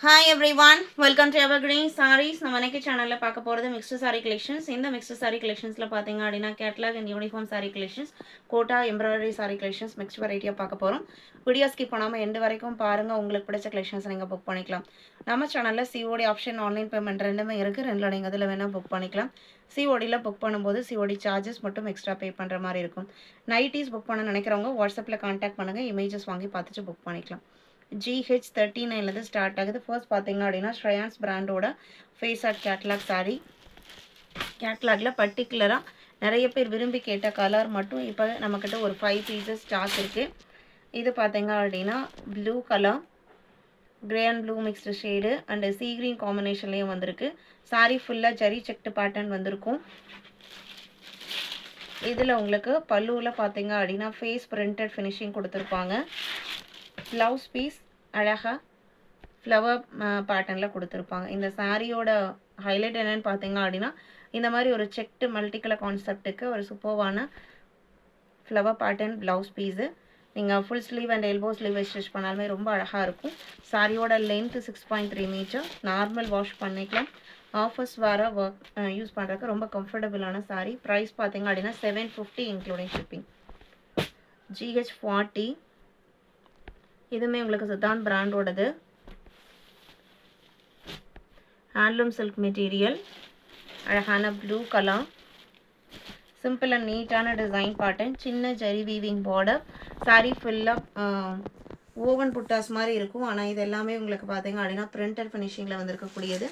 Hi everyone, welcome to Evergreen Sarees. நம்ம இன்னைக்கு சேனல்ல பார்க்க போறது mixed saree collections. இந்த mixed saree collectionsல பாத்தீங்க அப்படினா catalog and uniform saree collections, Kota embroidery saree collections mixed variety பார்க்க போறோம். வீடியோ ஸ்கிப் பண்ணாம எண்ட் வரைக்கும் பாருங்க. உங்களுக்கு பிடிச்ச collections நீங்க புக் பண்ணிக்கலாம். நம்ம சேனல்ல COD ஆப்ஷன் ஆன்லைன் பேமெண்ட் ரெண்டுமே இருக்கு. ரெண்டுல நீங்க அதுல வேணா புக் பண்ணிக்கலாம். COD ல புக் பண்ணும்போது COD சார்ஜஸ் மட்டும் எக்ஸ்ட்ரா பே பண்ற மாதிரி இருக்கும். நைட்டீஸ் புக் பண்ண நினைக்கிறவங்க வாட்ஸ்அப்ல கான்டாக்ட் பண்ணுங்க. இமேजेस வாங்கி பார்த்துட்டு புக் பண்ணிக்கலாம். GH39 ஸ்டார்ட் ஆகுது. ஃபர்ஸ்ட் பார்த்தீங்க அப்படின்னா ஸ்ரேயான்ஸ் பிராண்டோட ஃபேஸ் ஆர்ட் கேட்லாக் சாரீ. கேட்லாக்ல பர்டிகுலராக நிறைய பேர் விரும்பி கேட்ட கலர் மட்டும் இப்போ நம்மக்கிட்ட ஒரு 5 பீசஸ் ஸ்டாக் இருக்குது. இது பார்த்தீங்க அப்படின்னா blue colour, grey and blue mixed shade and sea green காம்பினேஷன்லேயும் வந்திருக்கு. சாரீ ஃபுல்லாக ஜரி செக்டு பேட்டர்ன் வந்திருக்கும். இதில் உங்களுக்கு பல்லுவில் பார்த்தீங்க அப்படின்னா ஃபேஸ் பிரிண்டட் ஃபினிஷிங் கொடுத்துருப்பாங்க. ப்ளவுஸ் பீஸ் அழகாக ஃப்ளவர் பேட்டர்னில் கொடுத்துருப்பாங்க. இந்த சாரியோட ஹைலைட் என்னென்னு பார்த்தீங்க அப்படின்னா இந்த மாதிரி ஒரு செக்டு மல்டி கலர் கான்செப்டுக்கு ஒரு சூப்பர்வான ஃப்ளவர் பேட்டர்ன் ப்ளவுஸ் பீஸு. நீங்கள் full sleeve and elbow sleeve stitch பண்ணாலுமே ரொம்ப அழகாக இருக்கும். சாரியோட லென்த்து 6.3 மீட்டர். நார்மல் வாஷ் பண்ணிக்கலாம். ஆஃபர்ஸ் வர ஒர்க் யூஸ் பண்ணுறதுக்கு ரொம்ப கம்ஃபர்டபுளான சாரீ. ப்ரைஸ் பார்த்தீங்க அப்படின்னா 750 இன்க்ளூடிங் ஷிப்பிங். GH40 இதுவுமே உங்களுக்கு சித்தாந்த் பிராண்டோடது. ஹேண்ட்லூம் சில்க் மெட்டீரியல், அழகான ப்ளூ கலர், சிம்பிள் அண்ட் நீட்டான டிசைன் பேட்டர்ன், சின்ன ஜரி வீவிங் பார்டர். சாரீ ஃபுல்லாக ஓவன் புட்டாஸ் மாதிரி இருக்கும். ஆனால் இது எல்லாமே உங்களுக்கு பார்த்தீங்க அப்படின்னா பிரிண்டட் ஃபினிஷிங்கில் வந்திருக்கக்கூடியது.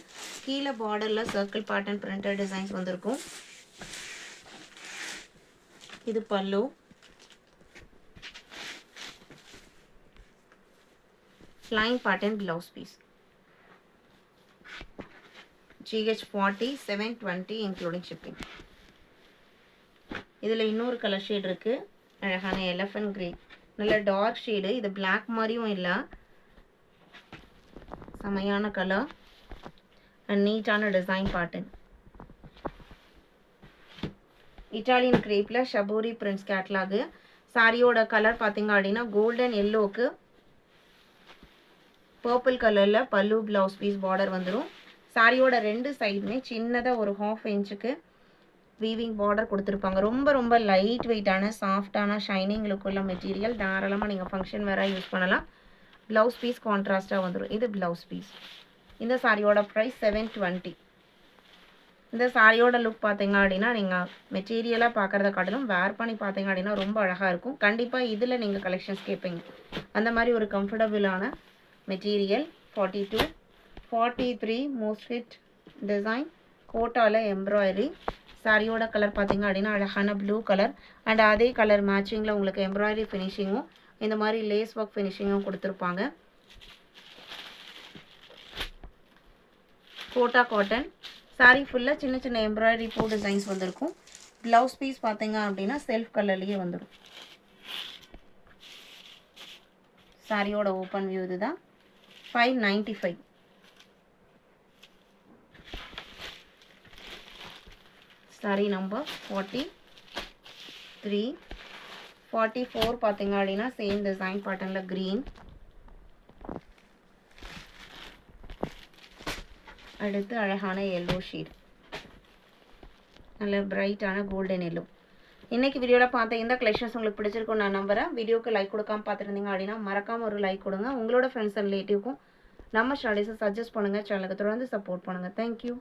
கீழே பார்டரில் சர்க்கிள் பேட்டர்ன் பிரிண்டட் டிசைன்ஸ் வந்திருக்கும். இது பல்லு. line pattern blouse piece. GH40 720 including shipping. இதில் இன்னொரு கலர் ஷேட் இருக்கு. அழகான எலஃபண்ட் கிரே, நல்ல டார்க் ஷேடு. இது பிளாக் மாதிரியும் இல்லை, செமையான கலர் அண்ட் நீட்டான டிசைன் பேட்டர்ன். இட்டாலியன் கிரேப்ல ஷபோரி பிரிண்ட்ஸ் கேட்லாகு. சாரியோட கலர் பார்த்தீங்க அப்படின்னா கோல்டன் எல்லோக்கு பர்பிள் கலரில் பல்லு ப்ளவுஸ் பீஸ் பார்டர் வந்துடும். சாரியோட ரெண்டு சைடுமே சின்னதாக ஒரு 1/2 இன்ச்சுக்கு வீவிங் பார்டர் கொடுத்துருப்பாங்க. ரொம்ப ரொம்ப லைட் வெயிட்டான சாஃப்டான ஷைனிங் லுக்குள்ள மெட்டீரியல். தாராளமாக நீங்கள் ஃபங்க்ஷன் வேற யூஸ் பண்ணலாம். ப்ளவுஸ் பீஸ் கான்ட்ராஸ்டாக வந்துடும். இது ப்ளவுஸ் பீஸ். இந்த சாரியோட ப்ரைஸ் 720. இந்த சாரியோட லுக் பார்த்தீங்க அப்படின்னா நீங்கள் மெட்டீரியலாக பார்க்குறத காட்டிலும் வேர் பண்ணி பார்த்தீங்க அப்படின்னா ரொம்ப அழகாக இருக்கும். கண்டிப்பாக இதில் நீங்கள் கலெக்ஷன்ஸ் கேட்பீங்க. அந்த மாதிரி ஒரு கம்ஃபர்டபுளான மெட்டீரியல். 42 43 மோஸ்ட் ஹிட் டிசைன், கோட்டாவில் எம்ப்ராய்டரி. சாரியோட கலர் பார்த்தீங்க அப்படின்னா அழகான ப்ளூ கலர் அண்ட் அதே கலர் மேட்சிங்கில் உங்களுக்கு எம்ப்ராய்டரி ஃபினிஷிங்கும் இந்த மாதிரி லேஸ் ஒர்க் ஃபினிஷிங்கும் கொடுத்துருப்பாங்க. Quota cotton. சாரி ஃபுல்லாக சின்ன சின்ன எம்ப்ராய்டரி பூ டிசைன்ஸ் வந்திருக்கும். ப்ளவுஸ் பீஸ் பார்த்தீங்க அப்படின்னா செல்ஃப் கலர்லேயே வந்துடும். சாரியோட ஓப்பன் வியூ இதுதான். 595. சாரி நம்பர் 43 44 பார்த்தீங்க அப்படின்னா சேம் டிசைன் பேட்டர்னில் க்ரீன். அடுத்து அழகான எல்லோ ஷேட், நல்ல பிரைட்டான கோல்டன் எல்லோ. இன்னைக்கு வீடியோவில் பார்த்த இந்த கலெக்ஷன்ஸ் உங்களுக்கு பிடிச்சிருக்கும் நான் நம்புறேன். வீடியோக்கு லைக் கொடுக்காம பார்த்துருந்தீங்க அப்படின்னா மறக்காமல் ஒரு லைக் கொடுங்க. உங்களோட ஃப்ரெண்ட்ஸ் அண்ட் ரிலேட்டிவ்க்கும் நம்ம ஸ்டடீஸை சஜஸ்ட் பண்ணுங்கள். சேனலுக்கு தொடர்ந்து சப்போர்ட் பண்ணுங்கள். தேங்க்யூ.